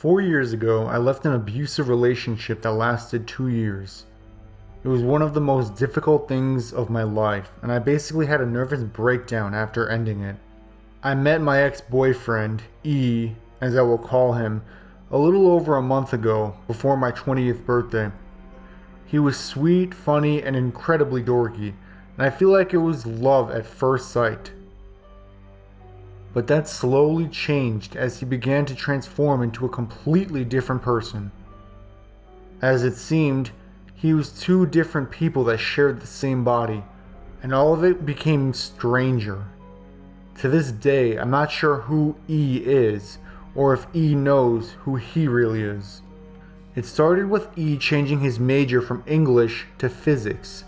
4 years ago, I left an abusive relationship that lasted 2 years. It was one of the most difficult things of my life, and I basically had a nervous breakdown after ending it. I met my ex-boyfriend, E, as I will call him, a little over a month ago, before my 20th birthday. He was sweet, funny, and incredibly dorky, and I feel like it was love at first sight. But that slowly changed as he began to transform into a completely different person. As it seemed, he was two different people that shared the same body, and all of it became stranger. To this day, I'm not sure who E is, or if E knows who he really is. It started with E changing his major from English to physics,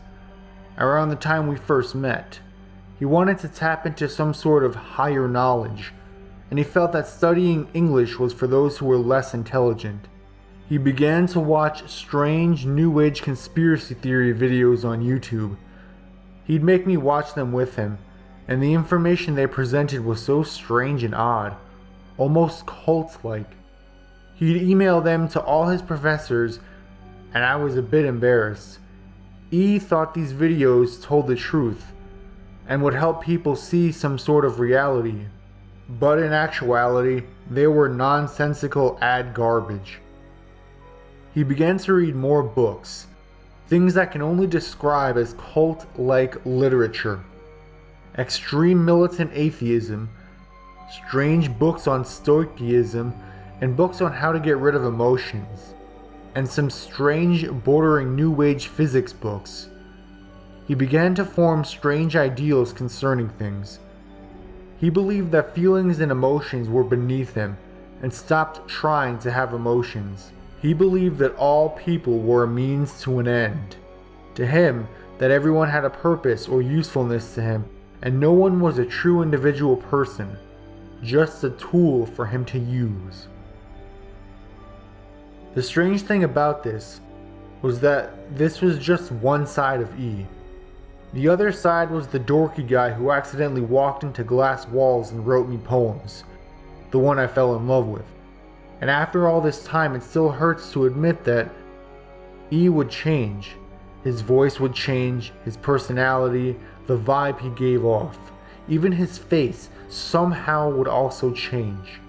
around the time we first met. He wanted to tap into some sort of higher knowledge, and he felt that studying English was for those who were less intelligent. He began to watch strange New Age conspiracy theory videos on YouTube. He'd make me watch them with him, and the information they presented was so strange and odd, almost cult-like. He'd email them to all his professors, and I was a bit embarrassed. E thought these videos told the truth, and would help people see some sort of reality. But in actuality, they were nonsensical ad garbage. He began to read more books, things that can only describe as cult-like literature. Extreme militant atheism, strange books on stoicism, and books on how to get rid of emotions, and some strange bordering New Age physics books. He began to form strange ideals concerning things. He believed that feelings and emotions were beneath him and stopped trying to have emotions. He believed that all people were a means to an end. To him, that everyone had a purpose or usefulness to him, and no one was a true individual person, just a tool for him to use. The strange thing about this was that this was just one side of E. The other side was the dorky guy who accidentally walked into glass walls and wrote me poems, the one I fell in love with. And after all this time, it still hurts to admit that E would change. His voice would change, his personality, the vibe he gave off, even his face somehow would also change.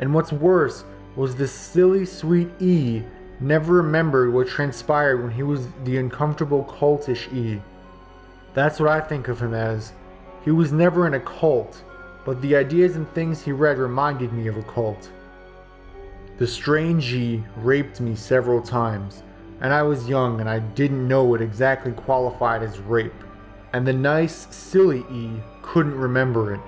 And what's worse was this silly sweet E never remembered what transpired when he was the uncomfortable cultish E. That's what I think of him as. He was never in a cult, but the ideas and things he read reminded me of a cult. The strange E raped me several times, and I was young and I didn't know what exactly qualified as rape, and the nice, silly E couldn't remember it.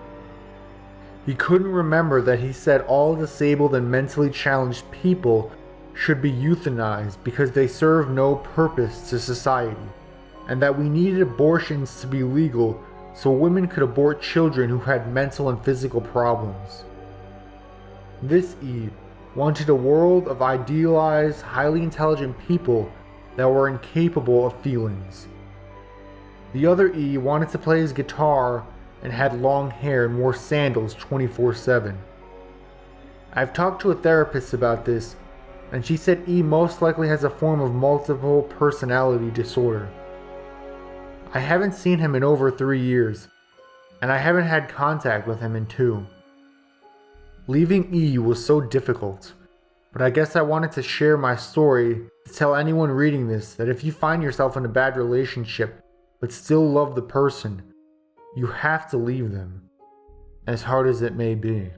He couldn't remember that he said all disabled and mentally challenged people should be euthanized because they serve no purpose to society, and that we needed abortions to be legal so women could abort children who had mental and physical problems. This E wanted a world of idealized, highly intelligent people that were incapable of feelings. The other E wanted to play his guitar and had long hair and wore sandals 24/7. I've talked to a therapist about this, and she said E most likely has a form of multiple personality disorder. I haven't seen him in over 3 years, and I haven't had contact with him in 2. Leaving E was so difficult, but I guess I wanted to share my story to tell anyone reading this that if you find yourself in a bad relationship but still love the person, you have to leave them, as hard as it may be.